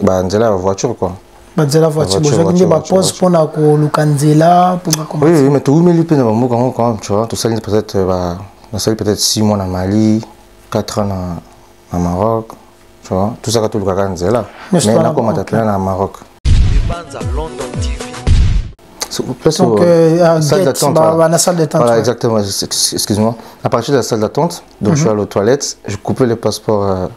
bah nzela la voiture quoi. Banzela voiture, je vais pause pour la Lukanzela pour oui, oui, mais tout le monde peut nous quand même, tu vois. Tout ça peut-être peut-être 6 mois en Mali, 4 ans en Maroc, tu vois. Tout ça quand tout le Lukanzela. Mais là comment t'appelles en Maroc? Donc, salle d'attente. La salle d'attente. Voilà, exactement. Excuse-moi. À partir de la salle d'attente, donc je suis allé aux toilettes, je coupais le passeport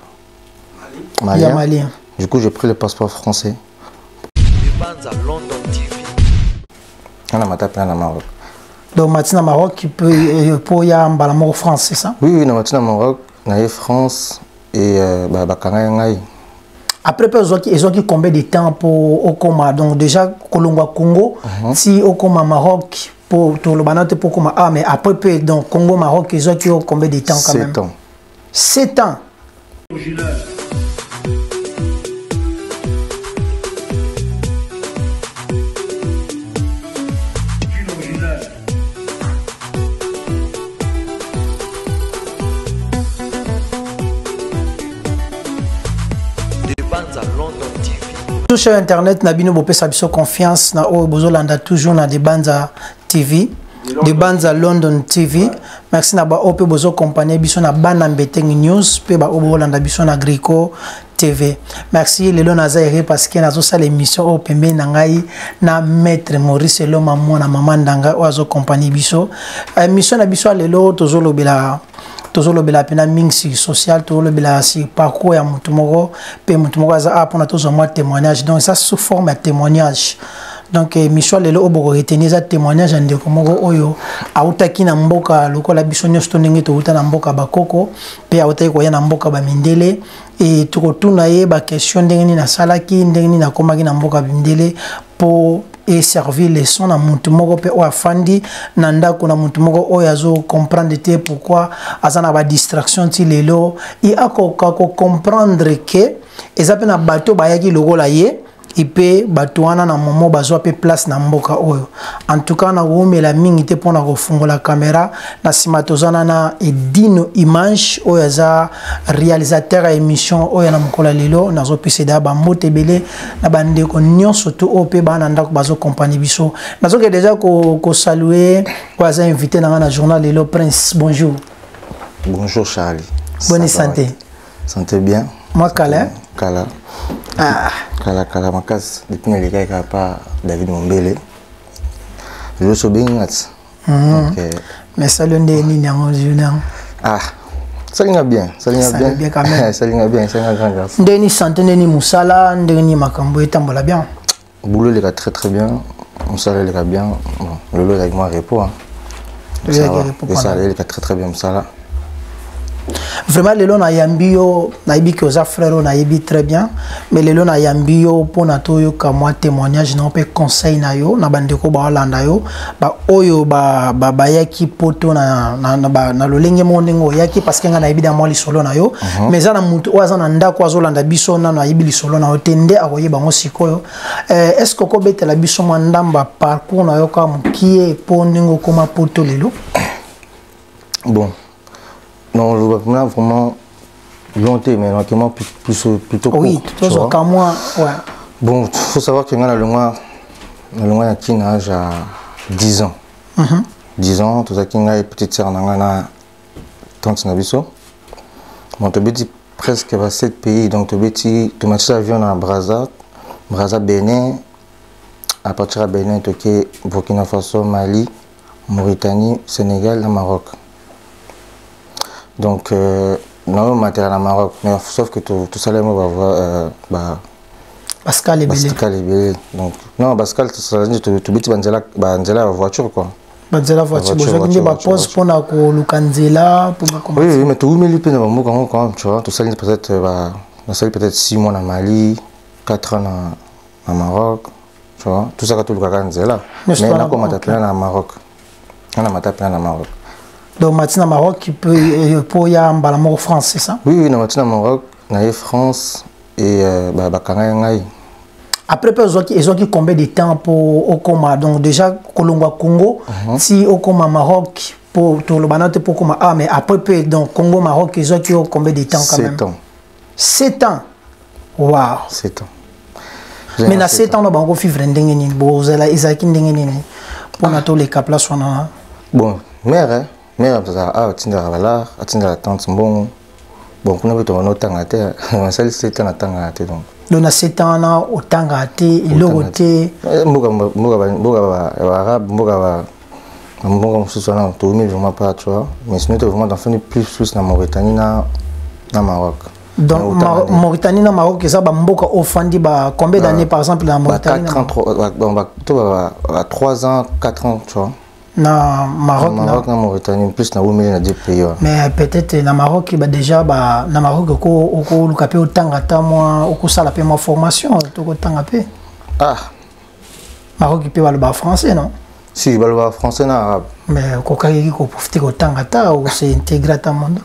malien. Du coup, j'ai pris le passeport français. On a ma tapé en Maroc. Donc, maintenant, Maroc, qui peut pour y aller en France, c'est ça? Oui, maintenant, Maroc, on a France et après, ils ont combien de temps pour au coma? Donc, déjà, Congo, si au coma Maroc, pour le banate pour coma. Ah, mais après, donc, Congo, Maroc, ils ont combien de temps quand même? 7 ans. 7 ans. Sur internet, Nabino Bopé Sabiso confiance na Bozolanda toujours na des Banza TV, des Banza London TV. Merci na ba Opé Bozo compagnie biso na Bana Mbeteng News, pe ba Obolanda biso na Grico TV. Merci Lelo Nazaire parce que nazo sa l'émission au pembe na ngai na maître Maurice Loma mwana maman ndanga ozo compagnie biso. Émission na biso lelo tozolo bela tozolo bela pena mingsi social tozolo bela si parcours ya mutumoko pe mutumoko za pour na tozo moi témoignage donc ça sous forme de témoignage. Donc Michel lelo oboko retenir za témoignage ande komoko oyo autaki na mboka lokola biso nyonso ndenge to uta na mboka bakoko pe autaki ko ya na mboka ba mindele et tukotuna ye ba question ndenge ni na salaki ndenge ni na komaki na mboka bindele pour et servir les sons na muntu moko pe o afandi na ndako na muntu moko o yazo comprendre te pourquoi azana ba distraction ti lelo et ako comprendre que ezape na bato bayaki lokola ye et puis batouana na momo bazwa pe place na mboka oyo en tout cas na womela mingi te pona ko fungola caméra na simatozana na Edino Image oyo za réalisateur à émission oyo na mokola lelo nazo peseda ba motebele na bande ko nyonso to opé bana ndako bazo compagnie biso nazo ke déjà ko saluer ko za invité na journal lelo Prince. Bonjour. Bonjour Charlie. Bonne santé. Santé bien. Moi Kala. Kala. Ah. Kala makas depuis les gars pas David Mombele. Je suis bien mais ça le ni en journal. Ah. Ça l'ira bien, ça l'ira bien quand même. Ça l'ira bien, c'est un grand gars. Ndeni santé ni musala, ndeni makambo etambola bien. Boulot les gars très bien. Musala les gars bien. Bon, le lot avec moi repos hein. Ça les gars très bien musala. Vraiment les lona yambio na ibi que aux frères na ibi très bien mais les lona yambio pour na toyo ka moi témoignage non pe conseil na yo na bandeko ba landa yo ba oyo ba yaki poto na lolenge monengo yaki parce que na ibi da moi li solo na yo mais za na mutu oza na ndako azolanda biso na ibi li solo na yo tende akoye bango sikoyo est-ce que ko betela biso mandamba parcours na yo ka mukie po ningo koma poto lelo bon. Non, je vois vraiment longtemps, mais plutôt court. Oui, tout comme moi, ouais. Bon, il faut savoir que le loin a un âge à 10 ans. 10 ans, tout ça qui a une petite sœur na tante Nabiso. Bon, tu dis presque 7 pays, donc tu matches l'avion à Brazza, Bénin, à partir de Bénin, tu es Burkina Faso, Mali, Mauritanie, Sénégal, le Maroc. Donc, non, matériel au Maroc, mais sauf que tout ça, là, on va voir Pascal Ebele. Donc, non, Pascal, ça veut dire que tu bêtis Banzela la voiture, quoi. Banzela voiture, je vais pause pour la Lukanzela. Oui, mais tout le monde peut quand même, tu vois. Tout ça, peut-être 6 mois en Mali, 4 ans en Maroc, tu vois. Tout ça, quand tu le Lukanzela. Mais là, comment t'appelles en Maroc? On a ma tapé en Maroc. Donc maintenant Maroc qui peut pour y aller en France, c'est ça? Oui, maintenant Maroc, on France et après ils ont combien de temps pour au coma? Donc déjà Congo, si au coma Maroc pour le banate pour coma. Ah mais après donc Congo Maroc ils ont combien de temps quand même? 7 ans. 7 ans. Waouh. 7 ans. Mais na 7 ans, on va vivre ndenge nini. Bon, ezaki ndenge nini. Pour na to les cap là sona. Bon, mère ça atinda bala, atinda la tante bon. Bon, kuna beto no tanga te, on sali 7 ans na tanga te donc. Donc na 7 ans na otanga te, ilorote. Mboga arabe, mboga mususu na to mais vraiment pas tu vois. Mais sinon vraiment d'enfant plus na Mauritanie na Maroc. Donc Mauritanie na Maroc ça ba mboka ofandi ba combien d'années par exemple na Mauritanie? 3 ans, 4 ans tu vois. Na Maroc na Mauritanie plus na Oumé na 2 pays. Mais peut-être na Maroc ba déjà ba na Maroc ko lukape otanga ta moi okosala pe ma formation to ko tanga pe. Ah. Maroc peut parler français non? Si il parle français na arabe. Mais ko kaki ko profiter ko tanga ta ou c'est intégrer ta monde.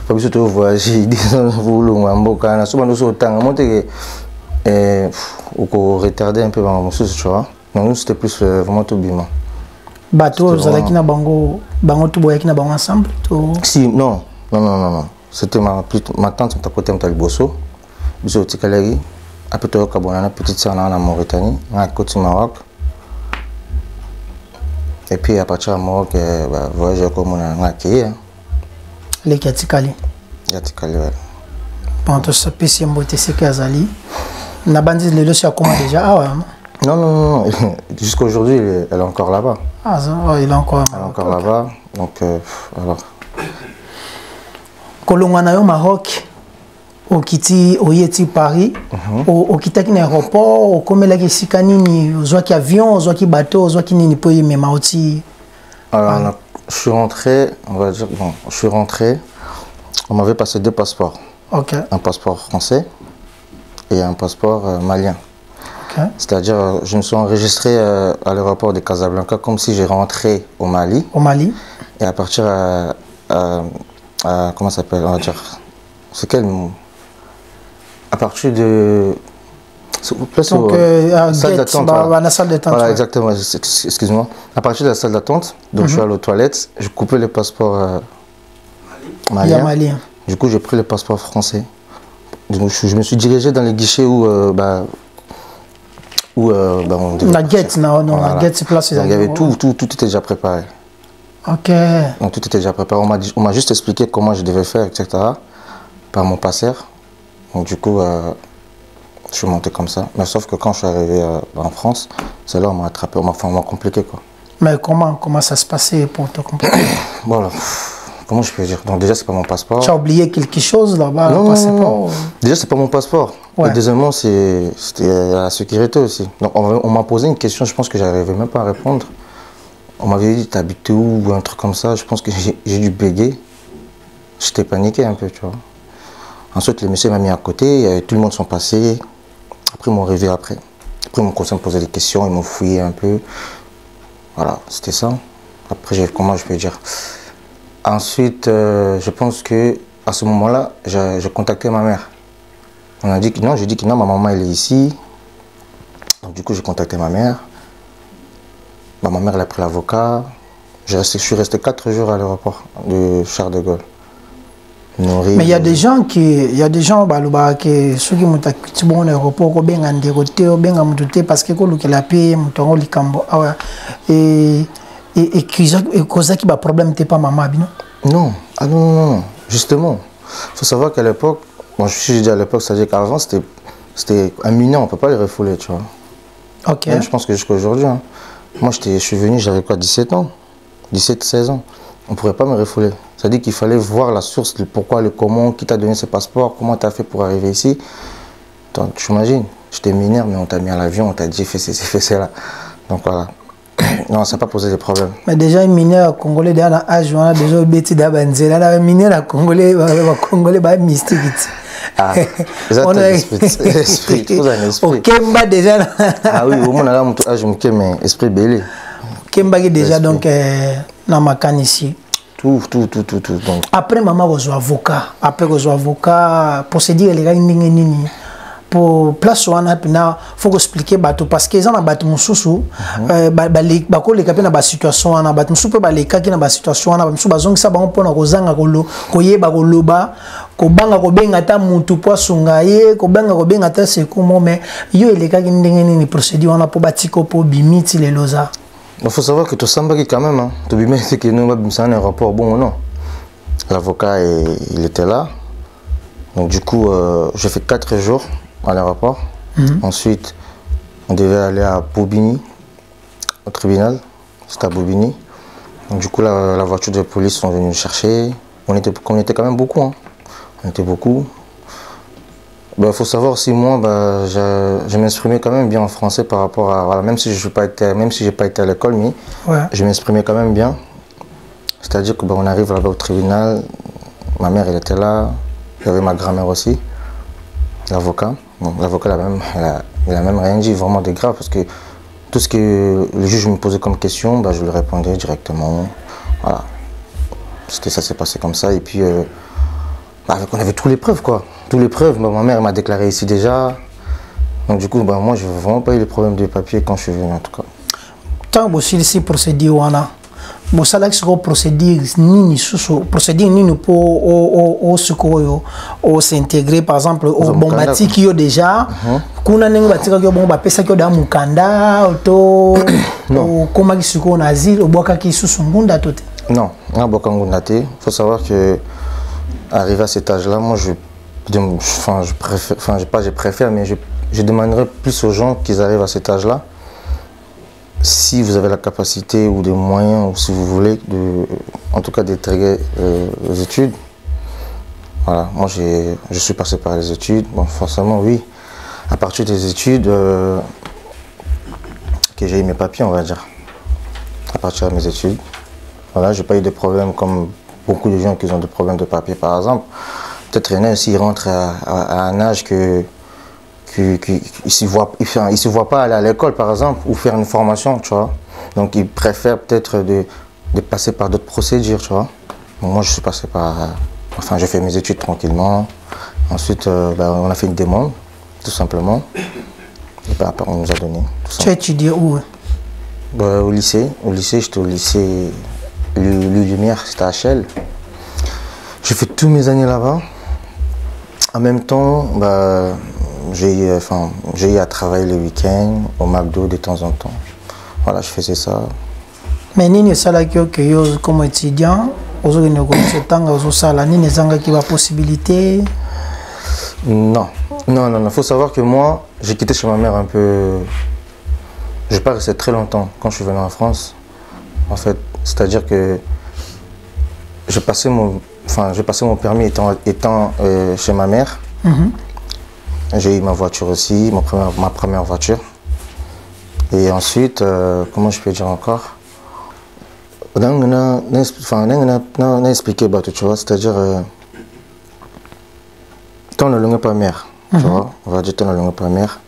Pas besoin de voyager, disons vous mboka na souvent nous otanga monter ou ko retarder un peu dans mon souci tu vois. Non, nous c'était plus vraiment tout bima. Bateau, vous allez qui na bango tout boyer qui na bango ensemble tout. Si non. C'était ma tante qui était à côté de Bosso. Biso Tikalari. Après toi Kabona petite sœur en Mauritanie, à côté du Maroc. Et puis à partir du Maroc voyager comme on a accueilli. Les Katikali. Katikali ouais. Pendant ce PC mbote c'est Kazali. Na bandi le dossier comment déjà ah ouais. Non. Jusqu'à aujourd'hui, elle est encore là-bas. Ah, ça, il est encore là-bas. Donc, alors. Kolongana au Maroc, au Kiti, au Yeti Paris, au Kitaki aéroport, au Komelaki Sikanini, au Zouaki avion, au Zouaki bateau, au Zouaki Nini Poyi, mais Maoti. Alors, je suis rentré, on va dire, bon, on m'avait passé 2 passeports. Ok. Un passeport français et un passeport malien. Okay. C'est-à-dire, je me suis enregistré à l'aéroport de Casablanca comme si j'ai rentré au Mali. Au Mali. Et à partir comment ça s'appelle, on va dire, c'est quel mot? À partir de... Donc, salle d'attente. La salle d'attente. Voilà, exactement, excuse-moi. À partir de la salle d'attente, donc je suis allé aux toilettes, j'ai coupé le passeport malien. Du coup, j'ai pris le passeport français. Donc, je me suis dirigé dans les guichets où... la guette, non, voilà. La guette, c'est place. Il y avait tout était déjà préparé. Ok. Donc tout était déjà préparé. On m'a juste expliqué comment je devais faire, etc. par mon passeur. Donc du coup, je suis monté comme ça. Mais sauf que quand je suis arrivé en France, c'est là où on m'a attrapé, on m'a compliqué quoi. Mais comment ça se passait pour te compliquer? Voilà. Comment je peux dire? Donc déjà c'est pas mon passeport. Tu as oublié quelque chose là-bas? Non. Déjà c'est pas mon passeport. Ouais. Et deuxièmement c'était la sécurité aussi. Donc on m'a posé une question, je pense que j'arrivais même pas à répondre. On m'avait dit t'habites où ou un truc comme ça. Je pense que j'ai dû bégayer. J'étais paniqué un peu, tu vois. Ensuite le monsieur m'a mis à côté, tout le monde sont passés. Après ils m'ont réveillé après. Après ils m'ont commencé à me poser des questions, ils m'ont fouillé un peu. Voilà, c'était ça. Après comment je peux dire? Ensuite, je pense que à ce moment-là, j'ai contacté ma mère. On a dit que non, j'ai dit que non, ma maman elle est ici. Donc du coup, j'ai contacté ma mère. Ma mère elle a pris l'avocat. Je suis resté 4 jours à l'aéroport de Charles de Gaulle. Nourri, mais il y a des gens qui, ceux qui montent à l'aéroport, parce que la paix, et cause qui a problème n'était pas maman non. Ah non, justement il faut savoir qu'à l'époque, bon, je suis dit à l'époque, c'est-à-dire qu'avant c'était un mineur, on peut pas les refouler, tu vois. Ok. Même, je pense que jusqu'à aujourd'hui, hein. Moi je suis venu, j'avais quoi, 17 ans, 17-16 ans, on pourrait pas me refouler. C'est-à-dire qu'il fallait voir la source, le pourquoi, le comment, qui t'a donné ce passeport, comment tu as fait pour arriver ici. Donc tu imagines, j'étais mineur, mais on t'a mis à l'avion, on t'a dit fais ceci, là. Donc voilà. Non, ça n'a pas posé de problème. Mais déjà, un mineur congolais, dans l'âge, on a déjà bêti d'abanzer. Là, un mineur congolais, mystique. Ah, on a l'esprit, tout un esprit. Au Kemba déjà. Ah oui, au moins, on a un esprit, mais esprit belé. Kemba est déjà donc dans ma canne ici. Tout. Donc. Après, maman, vous êtes avocat. Après, vous êtes avocat, procédure, les gars, nini. pour place wana pina faut expliquer bato parce que ça na bato mususu ba ko le kapena ba situation wana bato mususu pe ba le kaki na ba situation wana mususu bazongisa bango pona kozanga koyeba koloba kobanga kobenga ta mutu po sunga ye kobenga ta sekumo mais yo le kaki ndenge ni procédure wana po batiko po bimiti le loza. Il faut savoir que tout ça quand même hein. Tout bien c'est que nous avons un rapport bon ou non. L'avocat il était là. Donc du coup j'ai fait 4 jours à l'aéroport. Ensuite, on devait aller à Bobigny, au tribunal. C'était à Bobigny. Donc, du coup, la voiture de police sont venus nous chercher. On était quand même beaucoup. Hein. On était beaucoup. Il faut savoir aussi, moi, je m'exprimais quand même bien en français par rapport à... Voilà, même si je n'ai pas été à l'école, mais je m'exprimais quand même bien. C'est-à-dire qu'on arrive là-bas au tribunal. Ma mère, elle était là. Il y avait ma grand-mère aussi, l'avocat. Bon, l'avocat il a même rien dit vraiment de grave parce que tout ce que le juge me posait comme question, je lui répondais directement. Voilà. Parce que ça s'est passé comme ça. Et puis, on avait toutes les preuves quoi. Toutes les preuves. Ma mère m'a déclaré ici déjà. Donc du coup, moi, je n'ai vraiment pas eu de problème de papier quand je suis venu en tout cas. Tant que vous avez procédé, bon ça là que procédure ni pour au s'intégrer par exemple au bon bâti qui est déjà kuna nengo batika ki bon ba pesa ki da mukanda auto comment qui suko na asile au boka ki susu ngunda tote. Non, na boka ngunda te. Faut savoir que arrivé à cet âge là, moi je préfère mais je demanderais plus aux gens qu'ils arrivent à cet âge là. Si vous avez la capacité ou des moyens, ou si vous voulez, en tout cas d'intégrer les études, voilà, moi je suis passé par les études, bon forcément oui, à partir des études, que j'ai eu mes papiers on va dire, à partir de mes études, voilà, j'ai pas eu de problème comme beaucoup de gens qui ont des problèmes de papier par exemple, peut-être il y en a s'ils rentrent à un âge que il ne se voit pas aller à l'école par exemple ou faire une formation, tu vois. Donc il préfère peut-être de passer par d'autres procédures, tu vois. Donc, moi je suis passé par... Enfin j'ai fait mes études tranquillement. Ensuite on a fait une demande, tout simplement. Et après on nous a donné. Tu as étudié où? Au lycée. Au lycée, j'étais au lycée Lumière, c'était à Chelles. J'ai fait tous mes années là-bas. En même temps, j'ai eu à travailler le week-end au McDo de temps en temps. Voilà, je faisais ça. Mais nini sala que comme étudiant, aux nini possibilité? Non, il faut savoir que moi, j'ai quitté chez ma mère un peu. Je n'ai pas resté très longtemps quand je suis venu en France. En fait, c'est-à-dire que j'ai passé mon permis étant chez ma mère. J'ai eu ma voiture aussi, ma première voiture. Et ensuite, comment je peux dire encore? On a expliqué, tu vois, c'est-à-dire, tant le langue pas mère, tu vois, on va dire tant le langue pas mère.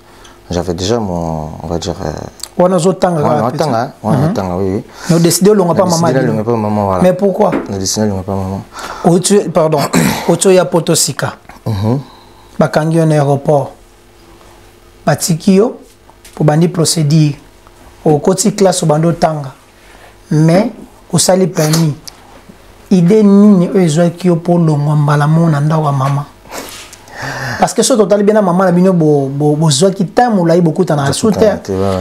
J'avais déjà mon, on va dire... On a oui. Nous décidons de pas maman. Mais pourquoi? On a décidé de pas maman. Pardon, Ochoya Potosika. Bakangi en aéroport. Batikio pour bandi procédure. Au côté classe au bando tanga. Mais au sali permis. Idée ni eux qui pour le mbala mon anda wa maman. Parce que ce total bien maman la bino bo zo ki tamu la beaucoup tana souter.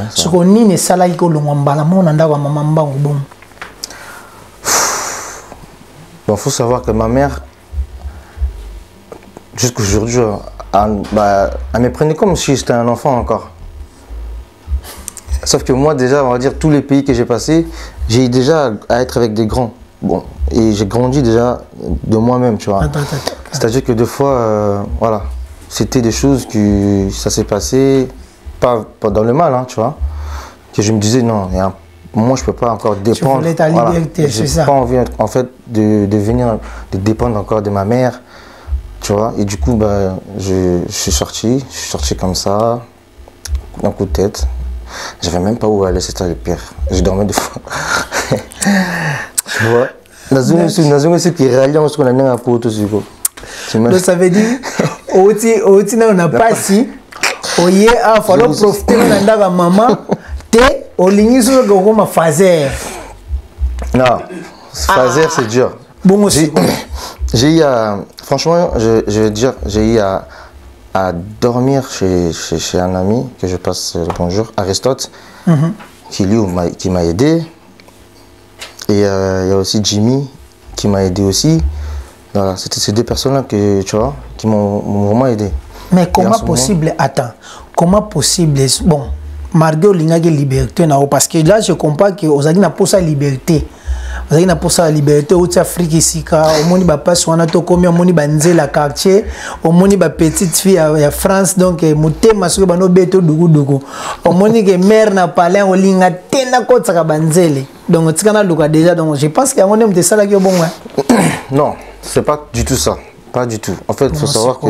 Ce qu'on ni ne sala ko le mbala mon anda wa maman mbango bon. Bon, faut savoir que ma mère jusqu'aujourd'hui, elle me prenait comme si j'étais un enfant encore. Sauf que moi, déjà, on va dire, tous les pays que j'ai passés, j'ai eu déjà à être avec des grands. Bon, et j'ai grandi déjà de moi-même, tu vois. C'est-à-dire que des fois, voilà, c'était des choses que ça s'est passé, pas dans le mal, hein, tu vois. Que je me disais, non, moi, je ne peux pas encore dépendre. Tu voulais ta liberté, c'est ça. J'ai pas envie, en fait, de dépendre encore de ma mère. Tu vois, et du coup, je suis sorti comme ça, d'un coup de tête. J'avais même pas où aller, c'était le pire. Je dormais deux fois. Tu vois, dans une aussi qui rallie, on se connaît un peu tout ce donc ça veut dire, on n'a pas si, Oye, il faut profiter de la maman. T'es au ligne sur le gros fazer. Non, fazer c'est dur. Bon aussi. J'ai eu à, franchement, je veux dire, j'ai eu à dormir chez un ami que je passe le bonjour, Aristote, qui m'a aidé. Et il y a aussi Jimmy qui m'a aidé aussi. Voilà, c'était ces deux personnes-là que tu vois, qui m'ont vraiment aidé. Mais comment possible, attends, comment possible, bon, Margot Lingage liberté, parce que là je comprends que aux n'a pas sa liberté. Aux n'a pas sa liberté, au Afrique ici, au monde va pas soigner tout comme au monde banzer la quartier, au monde va petite fille à France, donc monter masque bano beto dugu. Au monde que mère n'a pas l'air au linga tena côte sa banzele. Donc tu connais le déjà, donc je pense qu'il y a un homme de ça là qui est bon. Non, c'est pas du tout ça, pas du tout. En fait, il faut savoir que.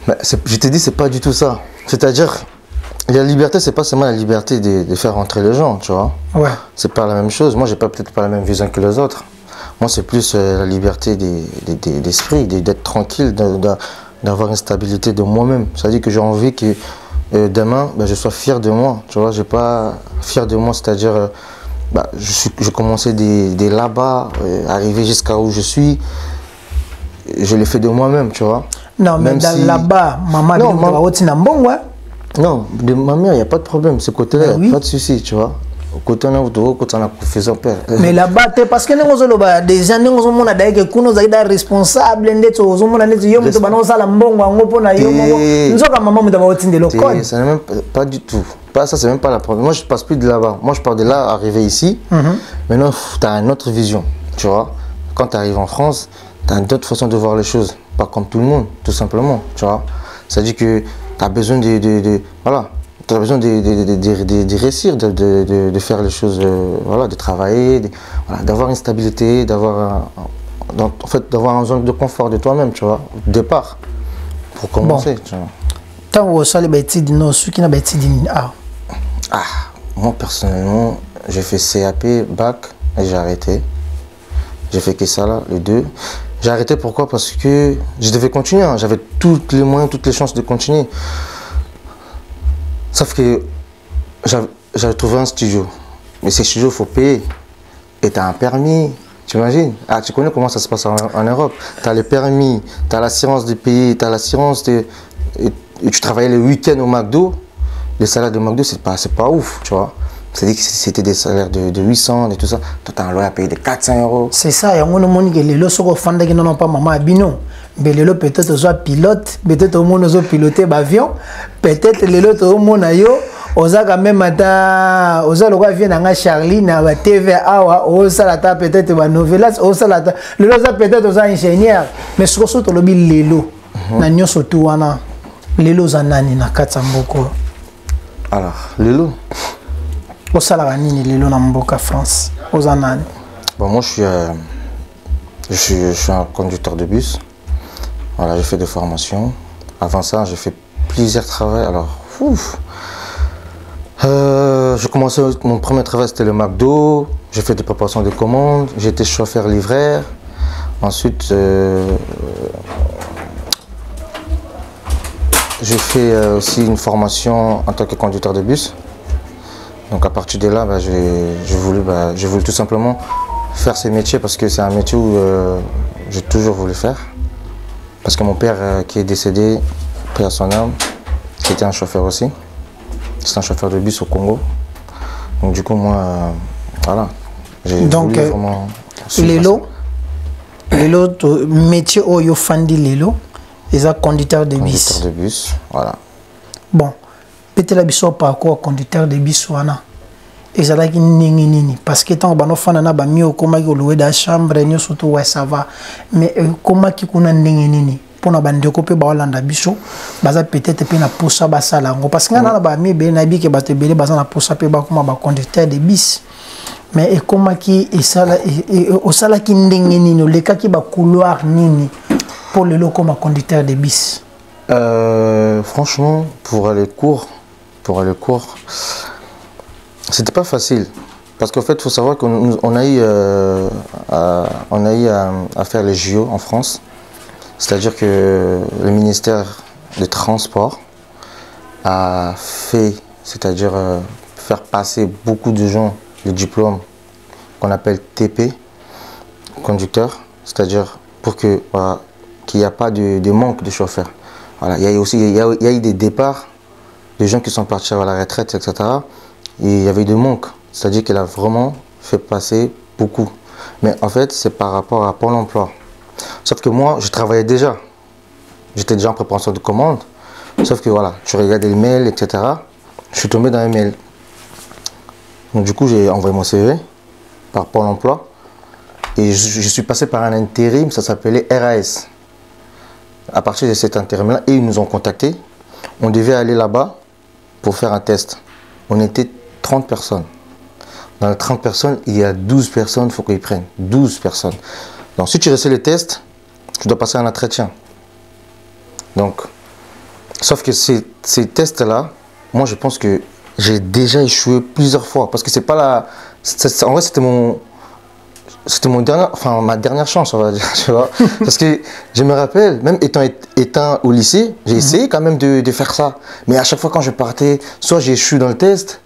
Mais je te dis, c'est pas du tout ça. C'est-à-dire, la liberté, c'est pas seulement la liberté de faire rentrer les gens, tu vois. Ouais. C'est pas la même chose. Moi, j'ai peut-être pas la même vision que les autres. Moi, c'est plus la liberté d'esprit, d'être tranquille, d'avoir une stabilité de moi-même. C'est-à-dire que j'ai envie que demain, je sois fier de moi, tu vois. J'ai pas fier de moi, c'est-à-dire, j'ai commencé des là-bas, arrivé jusqu'à où je suis. Je l'ai fait de moi-même, tu vois. Non, mais dans là-bas, maman, non, de ma mère, il n'y a pas de problème. Ce côté-là, il n'y a pas de souci, tu vois. Côté là, côté on faisant père. Mais là-bas, parce que nous avons des gens qui sont responsables, nous c'est même pas du tout. Ça, c'est même pas la problème. Moi, je ne passe plus de là-bas. Moi, je pars de là, arrivé ici. Maintenant, tu as une autre vision, tu vois. Quand tu arrives en France, tu as une autre façon de voir les choses. Pas comme tout le monde, tout simplement, tu vois. C'est-à-dire que tu as besoin voilà, tu as besoin de réussir, de faire les choses, voilà, de travailler, voilà, d'avoir une stabilité, d'avoir en fait, d'avoir une zone de confort de toi-même, tu vois, au départ, pour commencer, tu vois. Tant que ça, les bêtises, non, ceux qui n'ont pas bêtises, moi, personnellement, j'ai fait CAP, bac, et j'ai arrêté. J'ai fait que ça, là, les deux. J'ai arrêté pourquoi? Parce que je devais continuer, hein. J'avais tous les moyens, toutes les chances de continuer. Sauf que j'avais trouvé un studio. Mais ces studios, il faut payer. Et tu as un permis, tu imagines? Ah, tu connais comment ça se passe en Europe. Tu as le permis, tu as l'assurance de payer, tu as l'assurance de... Et tu travaillais le week-end au McDo. Les salaires de McDo, c'est pas ouf, tu vois. C'est-à-dire que c'était des salaires de 800 et tout ça. Toi, tu as un loyer à payer de 400 euros. C'est ça, il y a un monde qui est là, qui n'ont pas maman à Bino. Mais les lots, peut-être, soit pilote, peut-être au monde, ils ont piloté l'avion. Peut-être les lots, au monde, ils ont quand même à aux allocs viennent à Charlie, na TVA, aux salata, peut-être, aux novelas, aux salata. Les lots, peut-être, aux ingénieurs. Mais surtout, les lots, na nyo surtout, wana. Les lots, anani, na Katsamboko. Alors, les lots. Au Salaranini, les lots, na Mboka, France. Aux anani. Bon, moi, je suis un conducteur de bus. Voilà, j'ai fait des formations. Avant ça, j'ai fait plusieurs travaux. Alors, j'ai commencé, mon premier travail, c'était le McDo. J'ai fait des préparations de commandes. J'étais chauffeur-livreur. Ensuite, j'ai fait aussi une formation en tant que conducteur de bus. Donc, à partir de là, j'ai voulu tout simplement faire ce métier parce que c'est un métier où j'ai toujours voulu faire. Parce que mon père qui est décédé, paix à son âme, qui était un chauffeur aussi. C'est un chauffeur de bus au Congo. Donc du coup, moi, voilà. J'ai voulu vraiment... Le métier où il fandi Lelo, ils sont conducteurs de bus. Conducteur de bus, voilà. Bon, peut-être la biso parcours conducteur de bus wana. Ils ont qui nini parce que tant que fan na ba mieux comment ils louer dans chambre ni surtout ouais ça va. Mais comment qui kuna nini pour na bande ko pe ba Hollanda biso baza peut-être pe na posa ba sala ngo parce que na ba mi be na bi ke ba te bele baza na posa pe ba kuma ba conducteur de bus. Mais et comment qui et ça au sala qui nini le cas qui ba couloir nini pour le loco comme conducteur de bus. Franchement, pour aller court, c'était pas facile. Parce qu'en fait, il faut savoir qu'on a eu à faire les JO en France. C'est-à-dire que le ministère des Transports a fait, c'est-à-dire faire passer beaucoup de gens le diplôme qu'on appelle TP, conducteur, c'est-à-dire pour que voilà, qu'il n'y a pas de manque de chauffeurs. Voilà, il y a eu des départs de gens qui sont partis à la retraite, etc. Et il y avait eu des manques, c'est-à-dire qu'il a vraiment fait passer beaucoup. Mais en fait, c'est par rapport à Pôle emploi. Sauf que moi, je travaillais déjà. J'étais déjà en préparation de commande. Sauf que voilà, je regardais les mails, etc. Je suis tombé dans les mails. Donc du coup, j'ai envoyé mon CV par Pôle emploi. Et je suis passé par un intérim, ça s'appelait RAS. À partir de cet intérim-là, ils nous ont contactés. On devait aller là-bas pour faire un test. On était 30 personnes. Dans les 30 personnes, il y a 12 personnes, il faut qu'ils prennent. 12 personnes. Donc si tu réussis le test, tu dois passer un entretien. Donc, sauf que ces tests-là, moi je pense que j'ai déjà échoué plusieurs fois. Parce que c'est pas la... En vrai, c'était mon dernier, enfin ma dernière chance, on va dire, tu vois. Parce que je me rappelle, même étant au lycée, j'ai essayé quand même de faire ça. Mais à chaque fois quand je partais, soit j'ai échoué dans le test,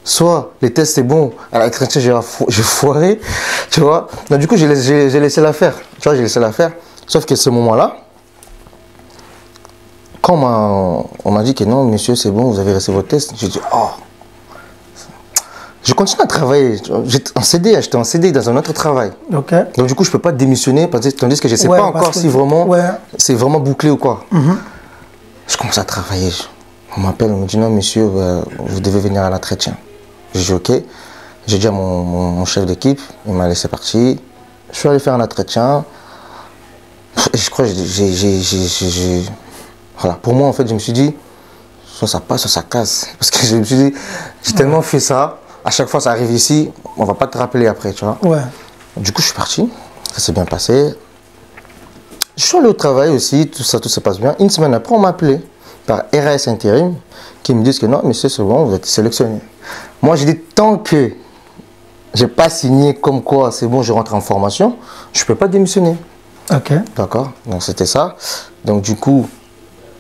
soit les tests c'est bon, à l'entretien j'ai foiré, tu vois. Donc du coup j'ai laissé la faire, tu vois, j'ai laissé la faire. Sauf que ce moment-là, quand on m'a dit que non, monsieur, c'est bon, vous avez reçu votre test, j'ai dit, oh. Je continue à travailler. J'étais en CD dans un autre travail. Okay. Donc du coup, je ne peux pas démissionner tandis que je ne sais pas encore si vraiment c'est vraiment bouclé ou quoi. Je commence à travailler. On m'appelle, on me dit non, monsieur, vous devez venir à l'entretien. J'ai dit ok. J'ai dit à mon chef d'équipe, il m'a laissé partir. Je suis allé faire un entretien. Et je crois que voilà. Pour moi, en fait, je me suis dit, soit ça passe, soit ça casse. Parce que je me suis dit, j'ai tellement fait ça. À chaque fois, ça arrive ici, on va pas te rappeler après, tu vois. Ouais. Du coup, je suis parti. Ça s'est bien passé. Je suis allé au travail aussi, tout se passe bien. Une semaine après, on m'a appelé par RS Intérim qui me disent que non, monsieur, c'est bon, vous êtes sélectionné. Moi, j'ai dit, tant que j'ai pas signé comme quoi c'est bon, je rentre en formation, je peux pas démissionner. Ok. D'accord. Donc, c'était ça. Donc, du coup,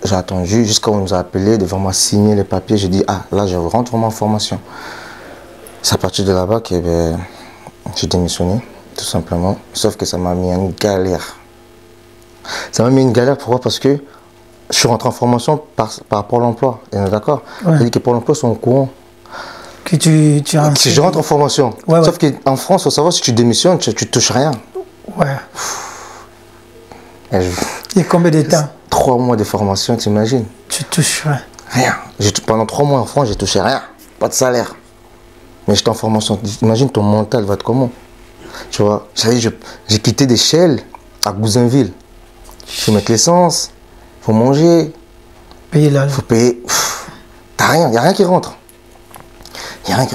j'ai attendu jusqu'à on nous a appelé de vraiment signer les papiers. J'ai dit, ah, là, je rentre vraiment en formation. C'est à partir de là-bas que j'ai démissionné, tout simplement. Sauf que ça m'a mis une galère. Ça m'a mis une galère, pourquoi? Parce que je suis rentré en formation par Pôle emploi. D'accord? Ouais. C'est-à-dire que Pôle emploi sont au courant. Que je rentre en formation. Ouais, sauf qu'en France, il faut savoir, si tu démissionnes, tu ne touches rien. Ouais. Et combien de temps? 3 mois de formation, tu imagines? Tu touches rien. Pendant 3 mois en France, j'ai touché rien. Pas de salaire. Mais j'étais en formation. Imagine ton mental va être comment? Tu vois, j'ai quitté des Shell à Gouzinville. Il faut mettre l'essence, il faut manger. Payer là. Il faut payer. T'as rien, il n'y a rien qui rentre.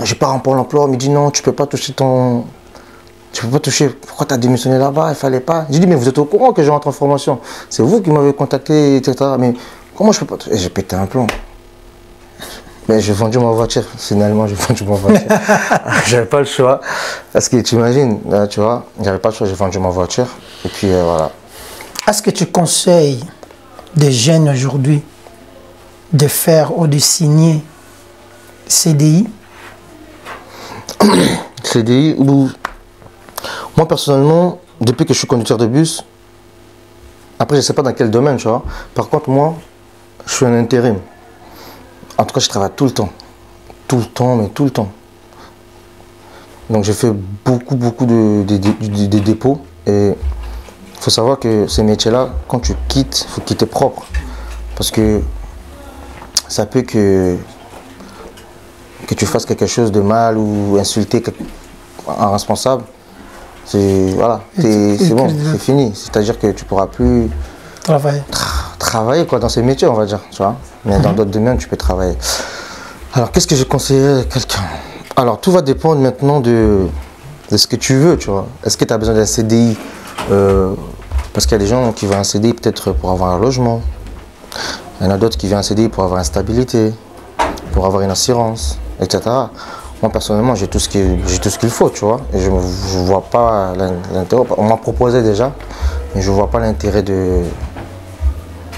Je pars en Pôle emploi, on me dit non, tu peux pas toucher ton. Tu peux pas toucher. Pourquoi tu as démissionné là-bas? Il fallait pas. J'ai dit, mais vous êtes au courant que je rentre en formation. C'est vous qui m'avez contacté, etc. Mais comment je peux pas toucher? J'ai pété un plomb. Mais j'ai vendu ma voiture, finalement j'ai vendu ma voiture. J'avais pas le choix. Parce que tu imagines, tu vois, j'avais pas le choix, j'ai vendu ma voiture. Et puis voilà. Est-ce que tu conseilles des jeunes aujourd'hui de faire ou de signer CDI? CDI, moi personnellement, depuis que je suis conducteur de bus, après je sais pas dans quel domaine, tu vois. Par contre, moi, je suis un intérim. En tout cas, je travaille tout le temps. Tout le temps, mais tout le temps. Donc, j'ai fait beaucoup de dépôts. Et il faut savoir que ces métiers-là, quand tu quittes, il faut quitter propre. Parce que ça peut que tu fasses quelque chose de mal ou insulter un responsable. Voilà, c'est bon, c'est fini. C'est-à-dire que tu ne pourras plus travailler quoi, dans ces métiers, on va dire, tu vois. Mais dans d'autres domaines, tu peux travailler. Alors, qu'est-ce que je conseillerais à quelqu'un? Alors, tout va dépendre maintenant de ce que tu veux, tu vois. Est-ce que tu as besoin d'un CDI parce qu'il y a des gens qui veulent un CDI peut-être pour avoir un logement. Il y en a d'autres qui veulent un CDI pour avoir une stabilité, pour avoir une assurance, etc. Moi, personnellement, j'ai tout ce qu'il faut, tu vois. Et je ne vois pas l'intérêt. On m'a proposé déjà, mais je ne vois pas l'intérêt de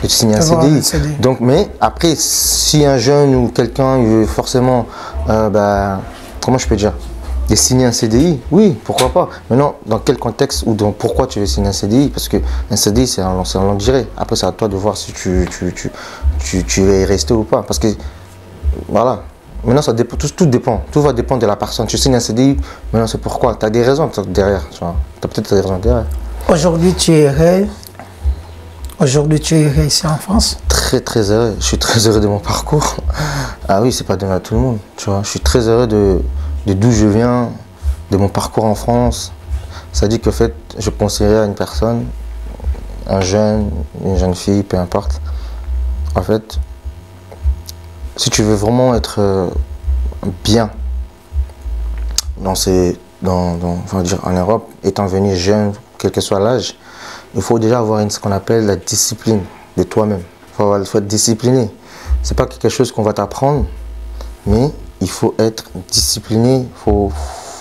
de signer un CDI. Donc, mais après, si un jeune ou quelqu'un veut forcément, comment je peux dire, de signer un CDI, oui, pourquoi pas. Maintenant, dans quel contexte ou pourquoi tu veux signer un CDI? Parce qu'un CDI, c'est un longue durée. Après, c'est à toi de voir si tu veux y rester ou pas. Parce que, voilà. Maintenant, ça dépend, tout dépend. Tout va dépendre de la personne. Tu signes un CDI, maintenant, c'est pourquoi. Tu as des raisons derrière. Tu as peut-être des raisons derrière. Aujourd'hui, tu es heureux. Aujourd'hui, tu es heureux ici en France? Très, très heureux. Je suis très heureux de mon parcours. Ah oui, c'est pas donné à tout le monde. Tu vois. Je suis très heureux de d'où je viens, de mon parcours en France. Ça dit qu'en fait, je conseillerais à une personne, un jeune, une jeune fille, peu importe. En fait, si tu veux vraiment être bien on va dire en Europe, étant venu jeune, quel que soit l'âge, il faut déjà avoir ce qu'on appelle la discipline de toi-même. Il faut être discipliné. C'est pas quelque chose qu'on va t'apprendre, mais il faut être discipliné, il faut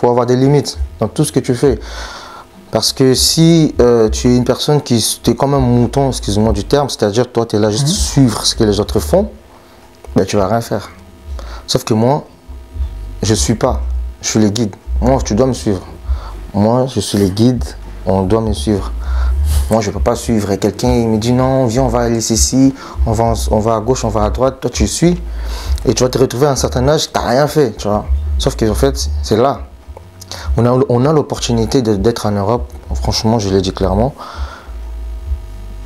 avoir des limites dans tout ce que tu fais. Parce que si tu es une personne qui est comme un mouton, excuse-moi du terme, c'est-à-dire toi tu es là juste suivre ce que les autres font, ben, tu vas rien faire. Sauf que moi, je suis pas, je suis le guide. Moi, tu dois me suivre. Moi, je suis le guide, on doit me suivre. Moi, je ne peux pas suivre. Et quelqu'un me dit non, viens, on va aller ici, on va à gauche, on va à droite. Toi, tu suis. Et tu vas te retrouver à un certain âge, tu n'as rien fait. Tu vois. Sauf qu'en fait, c'est là. On a l'opportunité d'être en Europe. Franchement, je l'ai dit clairement.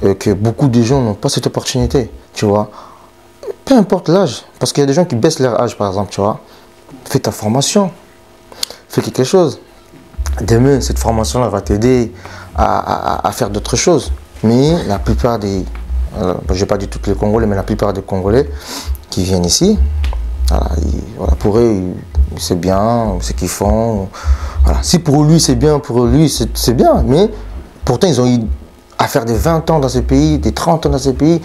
Que beaucoup de gens n'ont pas cette opportunité. Tu vois. Peu importe l'âge. Parce qu'il y a des gens qui baissent leur âge, par exemple. Tu vois. Fais ta formation. Fais quelque chose. Demain, cette formation-là va t'aider à faire d'autres choses. Mais la plupart des... je n'ai pas dit tous les Congolais, mais la plupart des Congolais qui viennent ici, pour eux, c'est bien, ce qu'ils font. Voilà. Si pour lui, c'est bien, c'est bien. Mais pourtant, ils ont eu à faire des 20 ans dans ce pays, des 30 ans dans ce pays.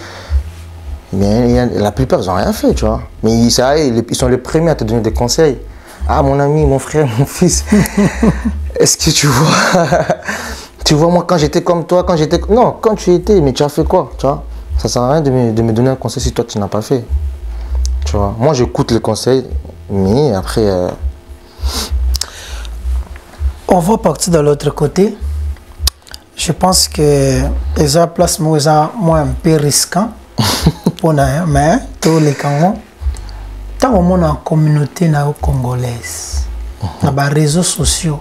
Mais la plupart, ils n'ont rien fait, tu vois. Mais ils sont les premiers à te donner des conseils. Ah, mon ami, mon frère, mon fils, est-ce que tu vois tu vois, moi, quand j'étais comme toi, non, quand tu étais, mais tu as fait quoi, tu vois? Ça ne sert à rien de me donner un conseil si toi, tu n'as pas fait. Tu vois? Moi, j'écoute les conseils, mais après... On va partir de l'autre côté. Je pense que les place moi un peu risquant pour mais tous les Congolais. Tant au monde en communauté congolaise, dans les réseaux sociaux,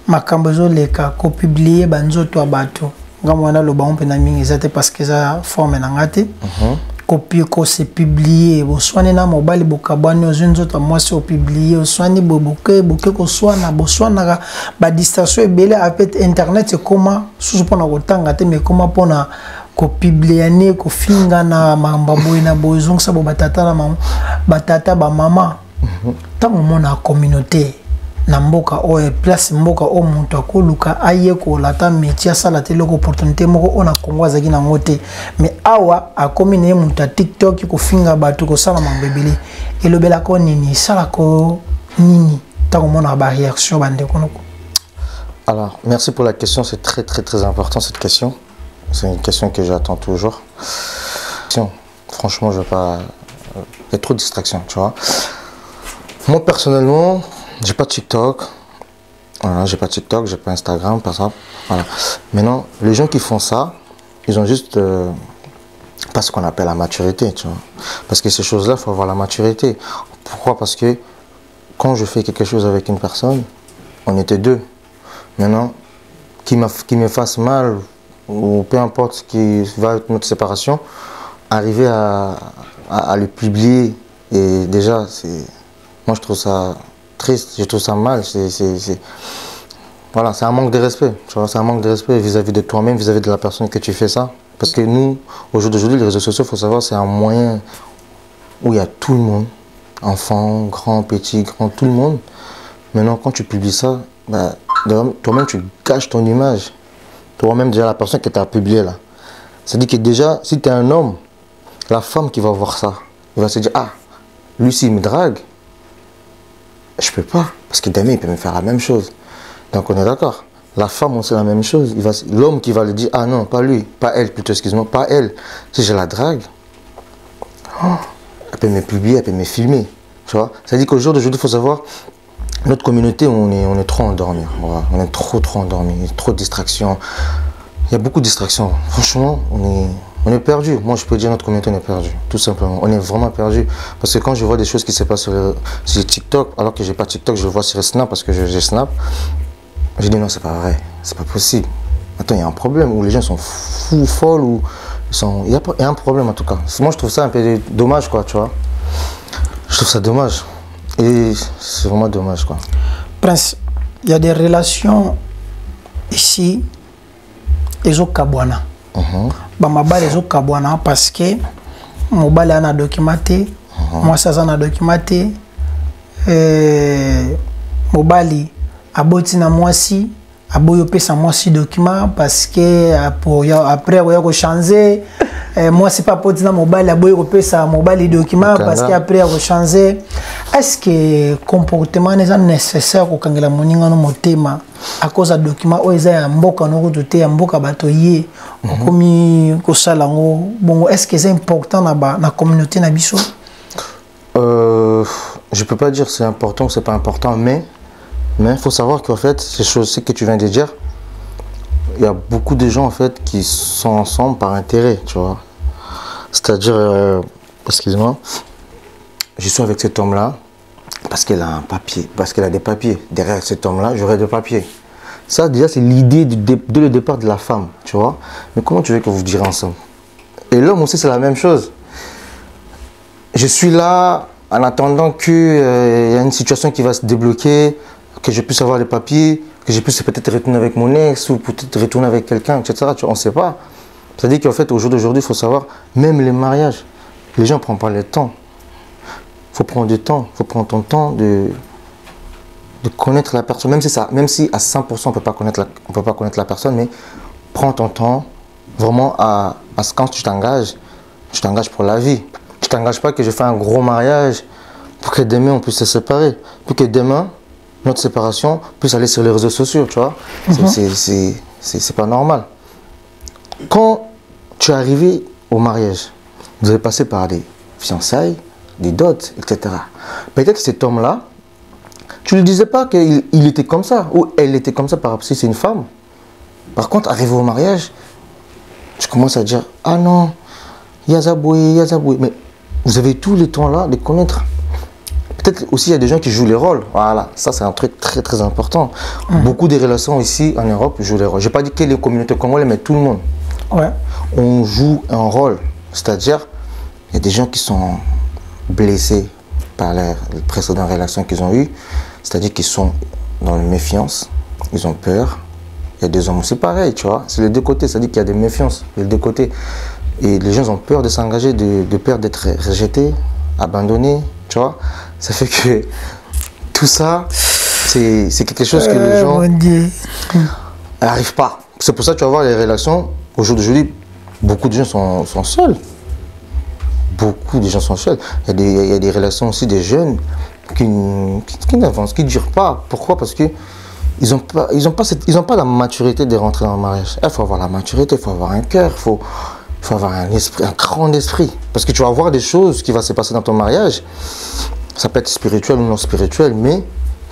ma cambozo leka ko publier banzo to bato. Ngamwana lo ba on mingi ezate parce que ça forme na ngate. Copie ko se publier, bo swane na mobile bokabani ozunzo to moi se publier, oswani bobuke ko swana bo swana ba distraction ebele avec internet comment sous pona kotanga te mais comment pona ko publier ko finga na mambaboy na bozong sa bo batata na mama batata ba mama tango mona communauté na mboka o place mboka o muntu akoluka aye ko lata métier sala te loko opportunité moko ona Kongo azaki na ngote mais awa akomi ne muntu TikTok ko finga bato ko sala mambebele elobela ko nini sala ko nini tango mona ba réaction bande konoko. Alors merci pour la question, c'est très important cette question. C'est une question que j'attends toujours. Franchement, je veux pas... Il y a trop de distractions, tu vois. Moi, personnellement, j'ai pas TikTok. Voilà, j'ai pas TikTok, j'ai pas Instagram, par exemple. Voilà. Maintenant, les gens qui font ça, ils ont juste pas ce qu'on appelle la maturité, tu vois. Parce que ces choses-là, il faut avoir la maturité. Pourquoi? Parce que quand je fais quelque chose avec une personne, on était deux. Maintenant, qui me fasse mal, ou peu importe ce qui va être notre séparation, arriver à le publier, et déjà, moi je trouve ça triste, je trouve ça mal, voilà, c'est un manque de respect, tu vois, c'est un manque de respect vis-à-vis de toi-même, vis-à-vis de la personne que tu fais ça. Parce que nous, aujourd'hui, les réseaux sociaux, il faut savoir, c'est un moyen où il y a tout le monde, enfants, grands, petits, grands, tout le monde. Maintenant, quand tu publies ça, bah, toi-même, tu gâches ton image. Toi-même, déjà, la personne qui t'a publié là. C'est-à-dire que déjà, si tu es un homme, la femme qui va voir ça, il va se dire, ah, lui, s'il me drague, je peux pas. Parce que demain, il peut me faire la même chose. Donc, on est d'accord. La femme, c'est la même chose. L'homme qui va lui dire, ah non, pas lui, pas elle, plutôt, excuse-moi, pas elle. Si je la drague, elle peut me publier, elle peut me filmer. Tu vois? C'est-à-dire qu'au jour d'aujourd'hui, il faut savoir, notre communauté, on est trop endormi. Voilà. On est trop endormi. Il y a trop de distractions. Il y a beaucoup de distractions. Franchement, on est perdu. Moi, je peux dire notre communauté, on est perdu. Tout simplement. On est vraiment perdu. Parce que quand je vois des choses qui se passent sur TikTok, alors que j'ai pas TikTok, je le vois sur Snap parce que j'ai Snap. Je dis non, c'est pas vrai, c'est pas possible. Attends, il y a un problème où les gens sont fous, folles, ou il y a un problème en tout cas. Moi, je trouve ça un peu dommage, quoi, tu vois. Je trouve ça dommage. Et c'est vraiment dommage, quoi. Prince, il y a des relations ici, ils ont kabwana. Bamabal, ils ont kabwana parce que mobile a documenté, moi, ça a documenté, mobile. Aboti na mwasi aboyo pesa mwasi document parce que après on va changer moi c'est pas poti na mobile aboyo pesa mobile document parce que après on va changer. Est-ce que comportement est nécessaire ko kangela moninga no motema à cause de document o eza ya mboka no kote ya mboka bato ye komi ko sala ngo bon est-ce que c'est important na communauté na biso? Je peux pas dire c'est important ou c'est pas important, mais il faut savoir qu'en fait, ces choses que tu viens de dire, il y a beaucoup de gens en fait qui sont ensemble par intérêt, tu vois. C'est-à-dire, excuse-moi, je suis avec cet homme-là parce qu'elle a un papier, parce qu'elle a des papiers. Derrière cet homme-là, j'aurai des papiers. Ça, déjà, c'est l'idée dès le départ de la femme, tu vois. Mais comment tu veux que vous direz ensemble? Et l'homme aussi, c'est la même chose. Je suis là en attendant qu'il y a une situation qui va se débloquer, que je puisse avoir les papiers, que je puisse peut-être retourner avec mon ex ou peut-être retourner avec quelqu'un, etc. On ne sait pas. C'est-à-dire qu'en fait, au jour d'aujourd'hui, il faut savoir, même les mariages, les gens ne prennent pas le temps. Il faut prendre du temps, il faut prendre ton temps de connaître la personne, même si à 100% on ne peut pas connaître la personne, mais prends ton temps, vraiment quand tu t'engages pour la vie. Tu ne t'engages pas que je fais un gros mariage pour que demain on puisse se séparer, pour que demain notre séparation puisse aller sur les réseaux sociaux, tu vois. C'est pas normal. Quand tu es arrivé au mariage, vous avez passé par des fiançailles, des dots, etc. Peut-être que cet homme-là, tu ne lui disais pas qu'il était comme ça, ou elle était comme ça, par exemple, si c'est une femme. Par contre, arrivé au mariage, tu commences à dire, ah non, Yazaboué. Mais vous avez tout le temps là de connaître. Peut-être aussi il y a des gens qui jouent les rôles. Voilà, ça c'est un truc très important. Beaucoup de relations ici en Europe jouent les rôles. Je n'ai pas dit que les communautés congolaises, mais tout le monde. Ouais. On joue un rôle. C'est-à-dire, il y a des gens qui sont blessés par les précédentes relations qu'ils ont eues. C'est-à-dire qu'ils sont dans la méfiance, ils ont peur. Il y a des hommes aussi pareil, tu vois. C'est les deux côtés, c'est-à-dire qu'il y a des méfiances, les deux côtés. Et les gens ont peur de s'engager, de peur d'être rejetés, abandonnés, tu vois. Ça fait que tout ça, c'est quelque chose que les gens n'arrivent pas. C'est pour ça que tu vas voir les relations, au jour d'aujourd'hui, beaucoup de gens sont seuls. Beaucoup de gens sont seuls. Il y a des relations aussi des jeunes qui n'avancent, qui ne durent pas. Pourquoi? Parce que ils n'ont pas la maturité de rentrer dans le mariage. Il faut avoir la maturité, il faut avoir un cœur, il faut avoir un grand esprit. Parce que tu vas voir des choses qui vont se passer dans ton mariage. Ça peut être spirituel ou non spirituel, mais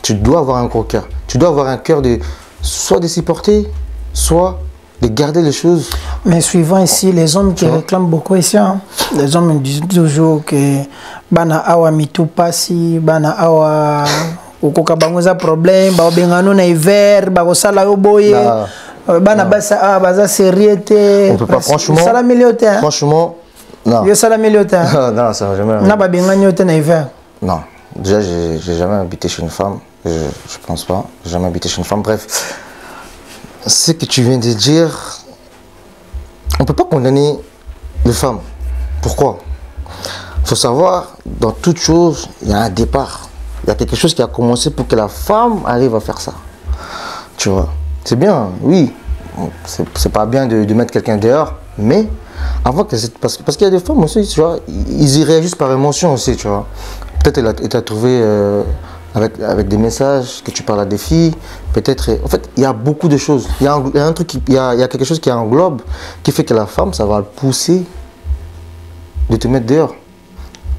tu dois avoir un gros cœur. Tu dois avoir un cœur soit de supporter, soit de garder les choses. Mais suivant ici, les hommes qui réclament beaucoup ici, hein, les hommes disent toujours que bana awa mitu pasi, bana awa ukoka bangoza problème, ba bengano na hiver, ba kosala yo boye, bana basa baza sérieuté. On peut pas franchement, non. Yo sala miliote. Non, ça va jamais. Na ba bengano te na hiver. Non, déjà j'ai jamais habité chez une femme, je pense pas, j'ai jamais habité chez une femme. Bref, ce que tu viens de dire, on peut pas condamner les femmes. Pourquoi? Il faut savoir, dans toute chose, il y a un départ. Il y a quelque chose qui a commencé pour que la femme arrive à faire ça. Tu vois, c'est bien, oui, c'est pas bien de mettre quelqu'un dehors, mais avant que parce qu'il y a des femmes aussi, tu vois, ils y réagissent par émotion aussi, tu vois. Peut-être elle a trouvé avec des messages, que tu parles à des filles, peut-être... En fait, il y a beaucoup de choses. Il y a un truc, il y a quelque chose qui englobe, qui fait que la femme, ça va le pousser de te mettre dehors.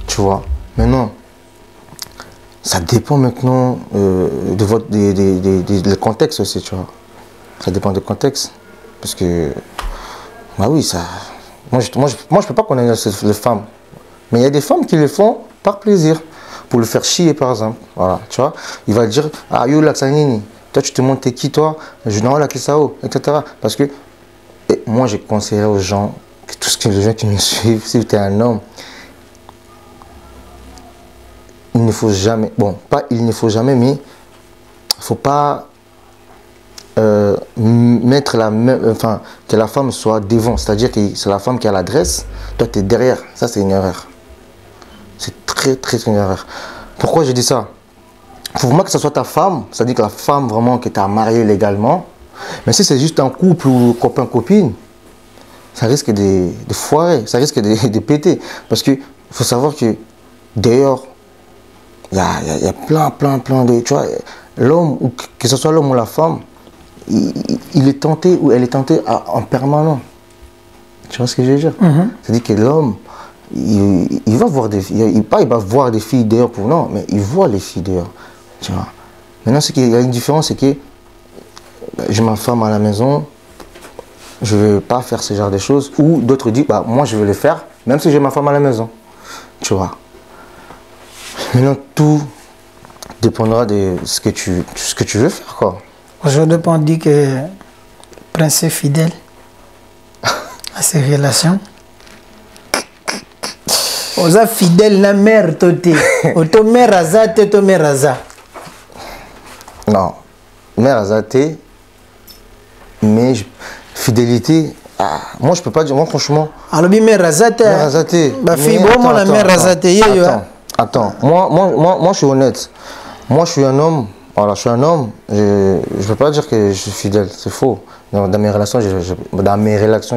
Tu vois. Maintenant, ça dépend maintenant de contexte aussi, tu vois. Ça dépend du contexte. Parce que, bah oui, ça... Moi, je peux pas connaître les femmes. Mais il y a des femmes qui le font par plaisir. Pour le faire chier, par exemple. Voilà, tu vois. Il va dire, ah, yo, la Xanini. Toi, tu te montres, t'es qui, toi? Je n'en la Kisao, etc. Parce que, moi, j'ai conseillé aux gens, les gens qui me suivent, si tu es un homme, il ne faut jamais, bon, pas il ne faut jamais, mais il ne faut pas mettre la même, enfin, que la femme soit devant, c'est-à-dire que c'est la femme qui a l'adresse, toi tu es derrière, ça c'est une erreur. C'est très une erreur. Pourquoi je dis ça? Il faut vraiment que ce soit ta femme, c'est-à-dire que la femme vraiment que tu as mariée légalement, mais si c'est juste un couple ou copain-copine, ça risque de foirer, ça risque de péter. Parce qu'il faut savoir que dehors, il y a plein de... Tu vois, l'homme, que ce soit l'homme ou la femme, il est tenté ou elle est tentée en permanent. Tu vois ce que je veux dire? C'est-à-dire que l'homme, il va voir des filles, il va voir des filles dehors pour non, mais il voit les filles dehors. Tu vois. Maintenant, il y a une différence, c'est que j'ai ma femme à la maison, je ne vais pas faire ce genre de choses. Ou d'autres disent, bah, moi je vais le faire, même si j'ai ma femme à la maison. Tu vois. Maintenant, tout dépendra de ce que tu veux faire, quoi. Aujourd'hui, on dit que Prince est fidèle à ses relations. On est fidèle à la mère, auto mère azate, to mère aza. Non, mère azate, mais fidélité. Ah, moi, je peux pas dire, moi, franchement. Alors, mère azate. Mère azate. Ma fille, bon, la mère azate. Attends, moi, je suis honnête. Moi, je suis un homme. Voilà, je suis un homme. Je ne peux pas dire que je suis fidèle, c'est faux. Dans mes relations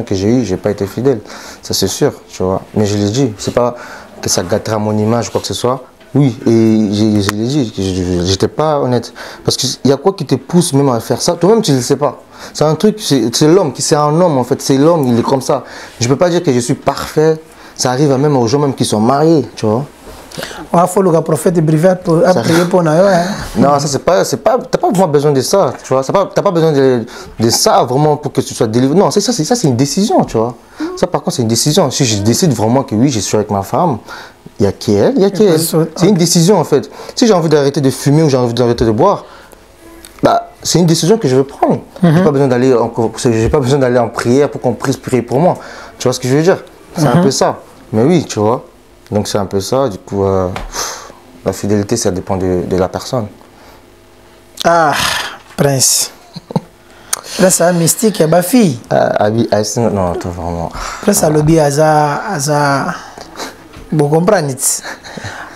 que j'ai eues, je n'ai pas été fidèle. Ça, c'est sûr, tu vois. Mais je l'ai dit, c'est pas que ça gâtera mon image ou quoi que ce soit. Oui, et je l'ai dit, je n'étais pas honnête. Parce qu'il y a quoi qui te pousse même à faire ça? Toi-même, tu ne le sais pas. C'est un truc, c'est l'homme, c'est un homme en fait. C'est l'homme, il est comme ça. Je ne peux pas dire que je suis parfait. Ça arrive même aux gens même qui sont mariés, tu vois. Il faut le prophète privé pour prier pour nous. Non, ça t'as pas vraiment besoin de ça, tu vois. T'as pas besoin de ça vraiment pour que tu sois délivré. Non, ça c'est une décision, tu vois. Ça par contre c'est une décision. Si je décide vraiment que oui, je suis avec ma femme, il y a qu'elle, C'est une décision en fait. Si j'ai envie d'arrêter de fumer ou j'ai envie d'arrêter de boire, bah c'est une décision que je veux prendre. J'ai pas besoin d'aller en prière pour qu'on puisse prier pour moi. Tu vois ce que je veux dire? C'est un peu ça. Mais oui, tu vois. Donc c'est un peu ça, du coup, la fidélité, ça dépend de la personne. Ah, Prince. Prince, c'est un mystique, ma fille. Non, toi vraiment. Prince, c'est lobby, Aza. Vous comprenez?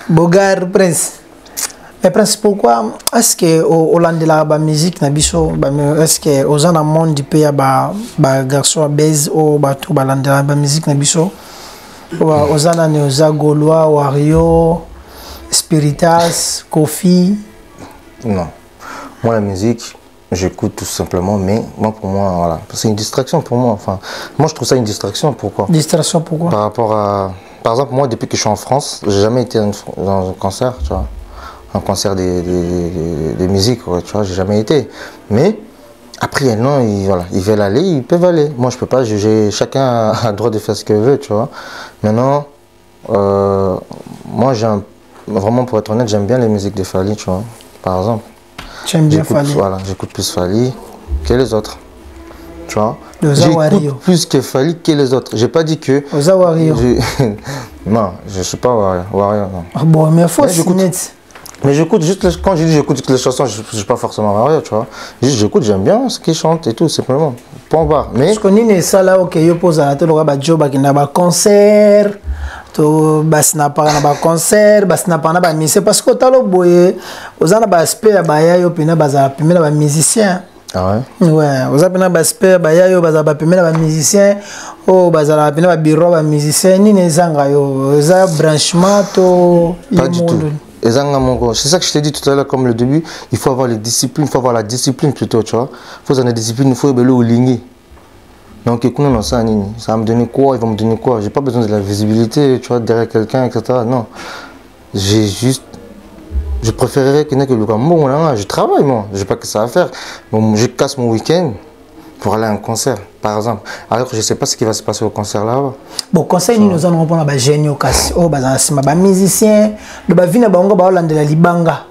Bogar, Prince. Mais Prince, pourquoi est-ce que au Hollande, la musique, est-ce que aux gens dans le monde, du pays, les garçons baisent ou tout la musique, Ozana Neoza Gaulois, Wario, Spiritas, Kofi. Non. Moi, la musique, j'écoute tout simplement, mais moi, pour moi, voilà. C'est une distraction pour moi. Enfin, moi, je trouve ça une distraction. Pourquoi? Distraction, pourquoi? Par rapport à... Par exemple, moi, depuis que je suis en France, j'ai jamais été dans un concert, tu vois. Un concert de musique, ouais, tu vois, j'ai jamais été. Mais... Après, non, ils veulent aller, ils peuvent aller. Moi, je peux pas juger. Chacun a le droit de faire ce qu'il veut, tu vois. Maintenant, moi, vraiment, pour être honnête, j'aime bien les musiques de Fally, tu vois. Par exemple. J'aime bien Fally. Voilà, j'écoute plus Fally que les autres. Tu vois. J'écoute plus que Fally que les autres. J'ai pas dit que... Wario. Non, je suis pas Wario, non. Ah bon, mais il faut Mais j'écoute juste, quand je dis j'écoute les chansons, je ne suis pas forcément marié, tu vois. Juste j'écoute, j'aime bien ce qu'ils chantent et tout, simplement. Point barre. Mais. Je connais ça là, ok, je pose à la job qui n'a pas concert, to n'a pas concert, n'a pas musicien. Parce que t'as le boy, aux ans aspect à baya yo pina baza pina ba musicien. Ah ouais. Ouais, aux ans pina aspect baya yo baza pina ba musicien, oh baza pina ba bureau ba musicien ni nezanga yo, za branchement to. Pas du tout. C'est ça que je t'ai dit tout à l'heure, comme le début, il faut avoir les disciplines, il faut avoir la discipline plutôt, tu vois. Il faut avoir la discipline, il faut être au ligné. Donc, ça va me donner quoi, ils vont me donner quoi. J'ai pas besoin de la visibilité, tu vois, derrière quelqu'un, etc. Non. Je préférerais que je travaille, moi. Je n'ai pas que ça à faire. Bon, je casse mon week-end pour aller à un concert, par exemple. Alors que je ne sais pas ce qui va se passer au concert là-bas. Bon, conseil, nous allons répondre à géniaux, musiciens, de la libanga.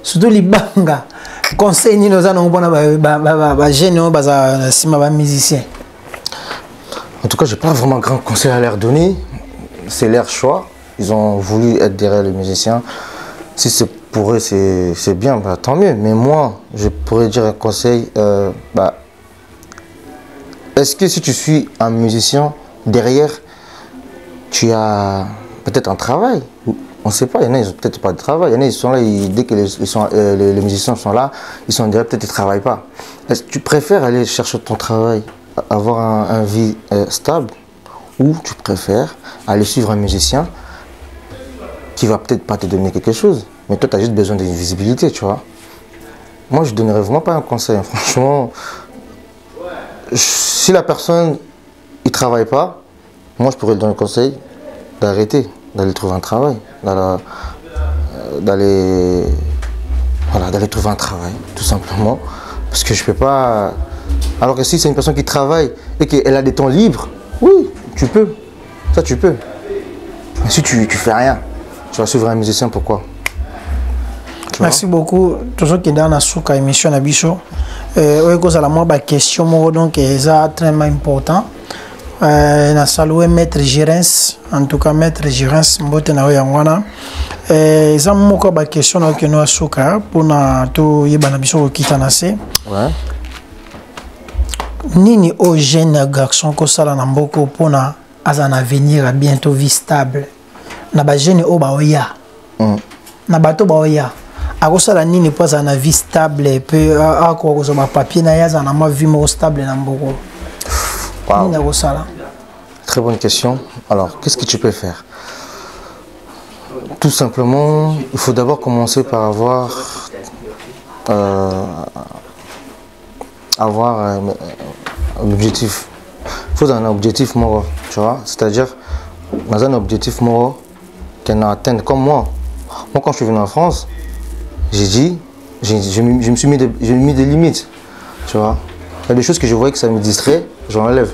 Surtout libanga. Conseil, nous allons répondre à géniaux, musiciens. En tout cas, je n'ai pas vraiment grand conseil à leur donner. C'est leur choix. Ils ont voulu être derrière les musiciens. Si c'est pour eux, c'est bien, bah, tant mieux. Mais moi, je pourrais dire un conseil. Est-ce que si tu suis un musicien, derrière, tu as peut-être un travail? On ne sait pas, il y en a, ils n'ont peut-être pas de travail. Il y en a, ils sont là, dès que les musiciens sont là, ils sont derrière, peut-être qu'ils ne travaillent pas. Est-ce que tu préfères aller chercher ton travail, avoir un vie stable, ou tu préfères aller suivre un musicien qui va peut-être pas te donner quelque chose, mais toi, tu as juste besoin d'une visibilité, tu vois. Moi, je ne donnerais vraiment pas un conseil, hein. Franchement. Si la personne ne travaille pas, moi, je pourrais lui donner le conseil d'arrêter, d'aller trouver un travail, d'aller trouver un travail, tout simplement. Parce que je ne peux pas... Alors que si c'est une personne qui travaille et qu'elle a des temps libres, oui, tu peux. Ça, tu peux. Mais si tu ne fais rien, tu vas suivre un musicien, pourquoi? Merci beaucoup. Toujours qui est dans la souka émission à Bichot. Oui, la moi question donc c'est très important. Na salué maître Gérens, en tout cas maître Gérens mbote na yangwana. Ça moko ba question na keno souka pour na to yeba na biso kita na se. Ouais. Nini au jeune garçon ko sala na mboko pour na azana avenir à bientôt vie stable. Na ba jeune o ba oya. Na bato ba oya. Akosala nini pour avoir une vie stable et puis akosala papier na yaza na ma vie stable na mboko. Wow. Très bonne question. Alors, qu'est-ce que tu peux faire? Tout simplement, il faut d'abord commencer par avoir un objectif. Il faut un objectif moro, tu vois. C'est-à-dire, dans un objectif moro qu'on a atteint comme moi. Moi, quand je suis venu en France, j'ai me suis mis des limites, tu vois. Il y a des choses que je voyais que ça me distrait, j'enlève.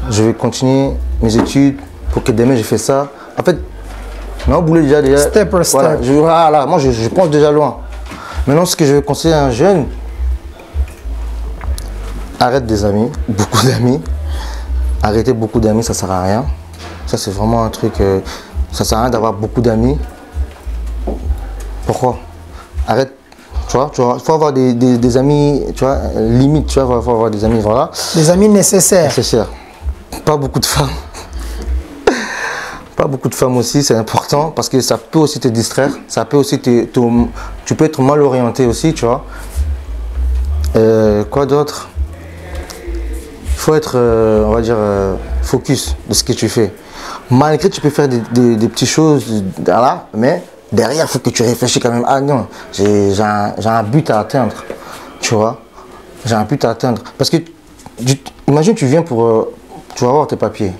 Je vais continuer mes études pour que demain je fais ça. En fait, non, boulot déjà. Step by step. Voilà, moi je pense déjà loin. Maintenant, ce que je vais conseiller à un jeune, arrête des amis, beaucoup d'amis. Arrêter beaucoup d'amis, ça sert à rien. Ça c'est vraiment un truc, ça sert à rien d'avoir beaucoup d'amis. Pourquoi? Arrête, tu vois, il faut avoir des amis, tu vois, limite, tu vois, il faut avoir des amis, voilà. Des amis nécessaires. Nécessaires. Pas beaucoup de femmes. Pas beaucoup de femmes aussi, c'est important parce que ça peut aussi te distraire, ça peut aussi tu peux être mal orienté aussi, tu vois. Quoi d'autre? Il faut être, on va dire, focus de ce que tu fais. Malgré que tu peux faire des petites choses, là, mais derrière, il faut que tu réfléchis quand même. Ah non, j'ai un but à atteindre, tu vois. J'ai un but à atteindre. Parce que, imagine, tu viens pour... tu vas avoir tes papiers.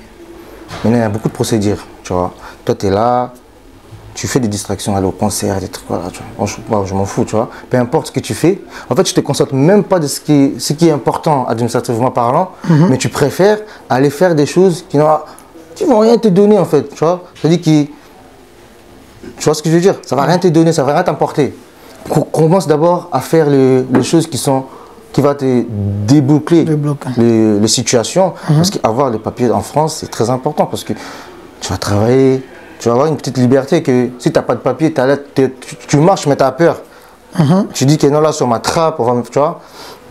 Maintenant, il y a beaucoup de procédures, tu vois. Toi, tu es là, tu fais des distractions, aller au concert, des trucs, voilà, tu vois. Je m'en fous, tu vois. Peu importe ce que tu fais. En fait, tu ne te concentres même pas de ce qui est important, administrativement parlant, mais tu préfères aller faire des choses qui ne vont rien te donner, en fait, tu vois. C'est-à-dire que... Tu vois ce que je veux dire? Ça ne va rien te donner, ça ne va rien t'apporter. Commence d'abord à faire les choses qui vont te déboucler les situations. Parce qu'avoir les papiers en France, c'est très important. Parce que tu vas travailler, tu vas avoir une petite liberté que si tu n'as pas de papier, tu marches mais tu as peur. Tu dis que non, là sur ma trappe, tu vois.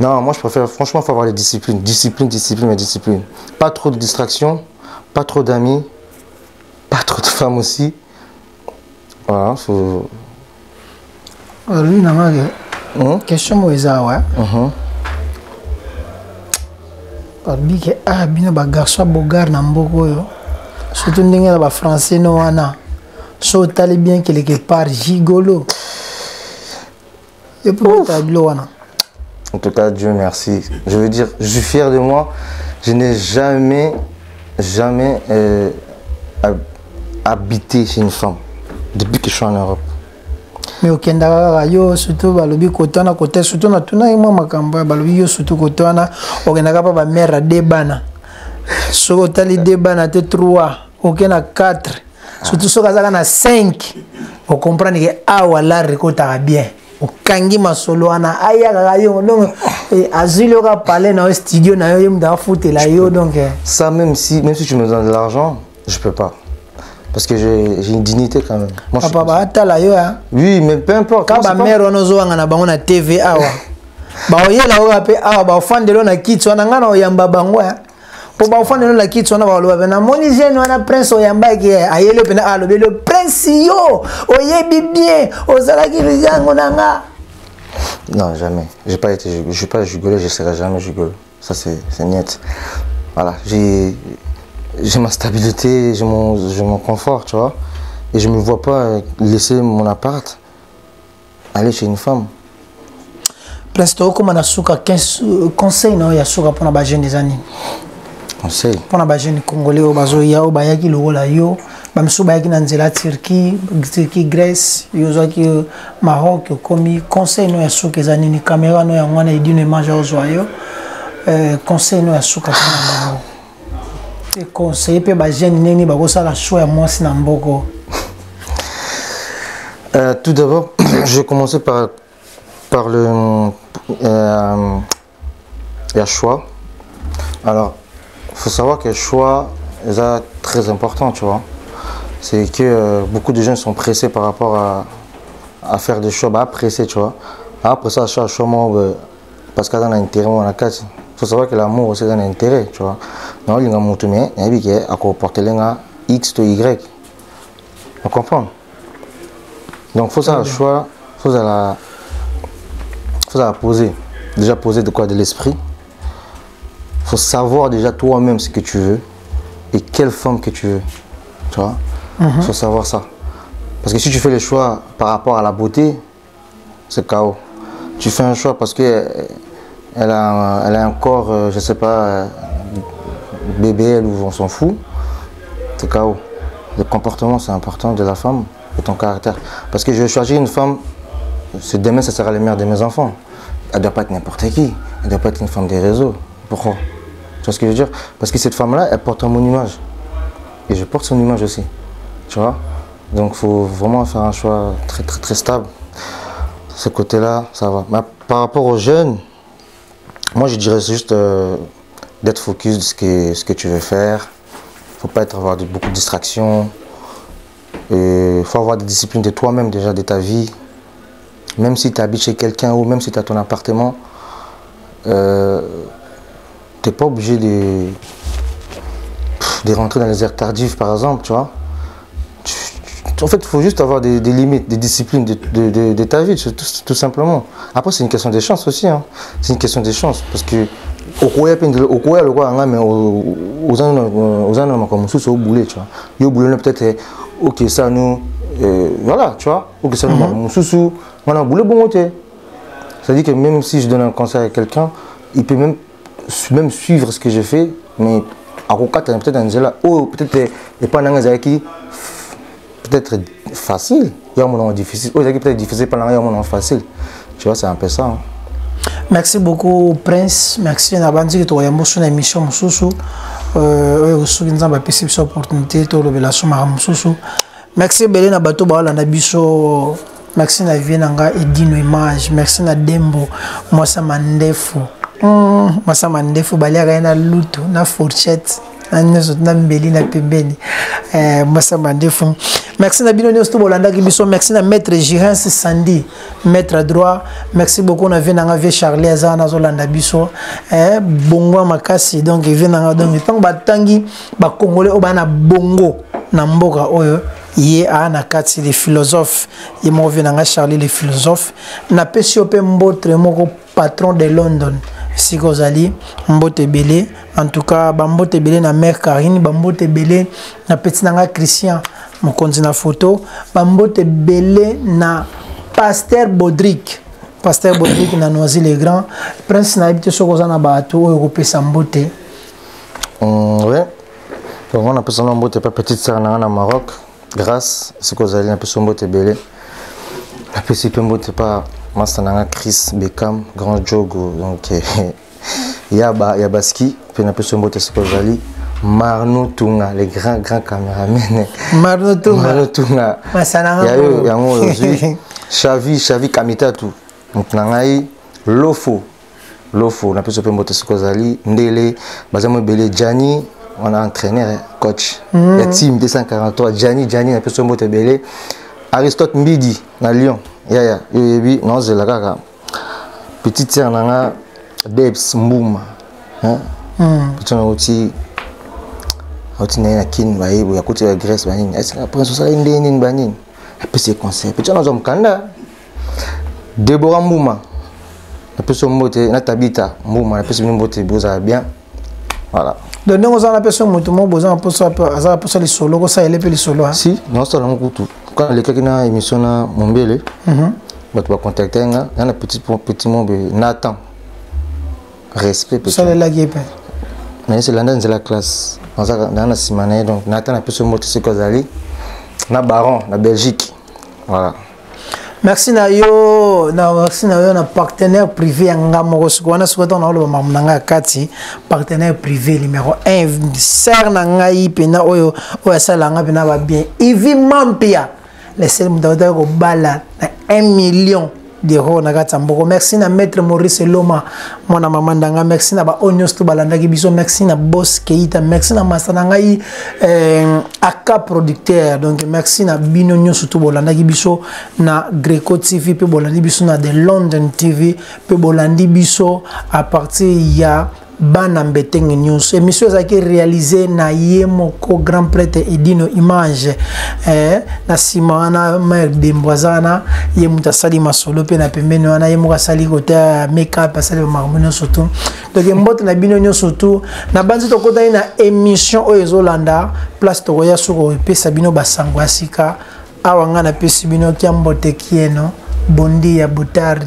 Non, moi je préfère, franchement, il faut avoir les disciplines. Discipline. Pas trop de distractions, pas trop d'amis, pas trop de femmes aussi. Voilà, faut... Lui, question Moïsa, ouais. Parmi que bino ba garçon bogar na mboko yo. Surtout ndenge na ba français no wana. So t'allais bien quelque part gigolo. Et pour ta gloire. En tout cas, Dieu merci. Je veux dire, je suis fier de moi. Je n'ai jamais habité chez une femme depuis que je suis en Europe. Mais au Kenda, yo surtout balobi kotana côté surtout na tuna ima makambo balobi yo surtout kotana au Kenda ba mère de bana. So tali de bana te 3, au Kenda 4. Surtout so kaza na 5. On comprend que awa la rekota bien. Au kangi masolo ana aya ga yo donc azilo ka parler dans le studio na yo mda foutre la yo donc ça même si tu me donnes de l'argent, je peux pas. Parce que j'ai une dignité quand même. Moi, papa ba tala yo hein. Oui, mais peu importe. Quand ba mère ono zo ngana bango na TV awa. Ba oyela o ape awa ba fandelo na kitso na ngana oyamba bango hein. Po ba fandelo la kitso na ba lo ba na moni jeune wana prince oyamba ki ayele pena alobe le prince yo oyebi bien ozala ki rigango nanga. Non, jamais. Je suis pas jugolé, je serai jamais jugolé. Ça c'est net. Voilà, j'ai ma stabilité, j'ai mon confort, tu vois. Et je ne me vois pas laisser mon appart aller chez une femme. Presto, comment on a souka 15 conseils non ya souka pour na jeune des années. Conseil. Pour na jeune congolais au bazo ya o bayaki lo la yo, bamsu bayaki na nzela Turquie, Grèce, yo zaki Maroc komi conseil non ya souka ezani ni caméra non ya ngwana idine image au zoyo. Conseil non ya souka pour na conseiller pe ba jeune neni ba ko sala choix ya moi na mboko. Tout d'abord, je vais commencer par le choix. Alors, il faut savoir que le choix est très important, tu vois. C'est que beaucoup de jeunes sont pressés par rapport à faire des choix, pressés, tu vois. Après ça, choix parce qu'il y a un intérêt, il faut savoir que l'amour aussi a un intérêt, tu vois. Non, il y a un mouvement, il y a un comportement X ou Y. On comprend. Donc, il faut ça, le choix, il faut ça poser. Déjà poser de quoi? De l'esprit. Il faut savoir déjà toi-même ce que tu veux et quelle femme que tu veux. Tu vois? Il faut savoir ça. Parce que si tu fais le choix par rapport à la beauté, c'est chaos. Tu fais un choix parce que elle a un corps, je sais pas, bébé, ou on s'en fout. C'est chaos. Le comportement, c'est important de la femme. Et ton caractère. Parce que je vais choisir une femme, demain ça sera la mère de mes enfants. Elle ne doit pas être n'importe qui. Elle ne doit pas être une femme des réseaux. Pourquoi? Tu vois ce que je veux dire? Parce que cette femme-là, elle porte mon image. Et je porte son image aussi. Tu vois? Donc il faut vraiment faire un choix très stable. Ce côté-là, ça va. Mais par rapport aux jeunes, moi je dirais juste d'être focus de ce que tu veux faire. Il ne faut pas avoir beaucoup de distractions. Il faut avoir des disciplines de toi-même déjà, de ta vie. Même si tu habites chez quelqu'un ou même si tu as ton appartement, tu n'es pas obligé de rentrer dans les heures tardives par exemple, tu vois. En fait, il faut juste avoir des limites, des disciplines de ta vie, tout simplement. Après, c'est une question de chance aussi. Hein. C'est une question de chance parce que peut-être ok ça nous voilà tu vois ok ça nous sous on a boulé bon côté. C'est-à-dire que même si je donne un conseil à quelqu'un, il peut même suivre ce que je fais, mais à peut-être un zèle oh peut-être et pas un qui peut-être facile, il y a un moment difficile, oh peut-être difficile pendant il y a un moment facile, tu vois c'est un peu ça. Hein. Merci beaucoup Prince, merci Nabandi que tu as émotion émission Moussou. Aussi nous avons passé cette opportunité de révélation Moussou. Merci Belé na bato ba na biso. Merci na Vienanga Edino Image, merci na Dembo, Mwasa Mandefu. Mwasa Mandefu balia na luto na fourchette. Nous na mbeli na pembeni. Mwasa Mandefu. Merci na bino nyosto bolanda ki biso, merci na maître Girens Sandy, maître droit. Merci beaucoup na Vienanga vie Charlie Azana zolanda biso. Bongo makasi donc Vienanga donc tant batangi ba congolais obana bongo na mboka oyo. Yé a na kati les philosophes et moi venanga Charlie les philosophes na pesiope mbotre moko patron de London si kozali mbote belé en tout cas ba mbote belé na mère Karine ba mbote belé na petit nanga Christian mokonzi na photo bambote belé na Pasteur Baudric na Noisy le Grand prince na habité soko na bato oyo kopesa mbote. Ouais, donc on a besoin de mbote pas petite sœur na Maroc grâce ce que vous allez un peu son mbote belé la petite mbote pas master na Chris Beckham grand jogo donc il y a Baski puis un peu son mbote ce que vous allez Marno Tunga les grands caméramans Marno Tunga masana yango aujourd'hui Xavi Kamitatu donc nangai Lofo na peso pe mbote ce que vous allez ndele bazamo belé Gianni on a entraîneur coach la team 243 Gianni na peso mbote belé Aristote Mbidi na Lyon ya yebi non zela kaka petite sœur nanga Debs Mbuma hein petit na na kin ba yebo ya kuti ya Grèce ba nini est-ce que après ça ndeni ba nini après ces conseils petit na zom kanda Deborah Mbuma na peso mbote na Tabita Mbuma na peso mbote boza bien voilà. Donc nous avons personne moto mo boza pour ça les solo ko ça ele pe les solo. Si non ça na kutu quand les kakina émission na Mombele bato ba contacter nga na petit mot Nathan respect peut ça la guepe mais c'est l'andane de la classe dans la simane donc Nathan na peso moto c'est kozali na Baron na Belgique voilà. Merci na yo na partenaire privé ngamo ko wana sikoto na lo mamnanga kati partenaire privé numéro 1 ser na ngai pena oyo sala nga pena ba bien Ivi Mampia laissez mutawata ko bala na 1 million d'euros na kati mboko. Merci na maître Maurice Loma mwana mama ndanga, merci na ba onyos to balanda ki biso, merci na boss Keita, merci na masana ngai aka producteur, donc merci na bino nyoso to bolanda ki biso na Greco TV pe bolandi biso na The London TV pe bolandi biso à partir ya Bana Mbeteng News. Émission qui réalisée na Yemoko grand prêtre Edino Image na Simana mère de Mbwazana Yemuta Sali Masolo pe na pembeni wana Yemuka Sali kota make-up Sali marmono surtout. Donc mbot na bino nyo surtout na banzi to kota na émission o ezolanda place to ya soko pe sabino basango asika awanga na pesi bino kiambote kieno bondi ya butari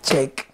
check.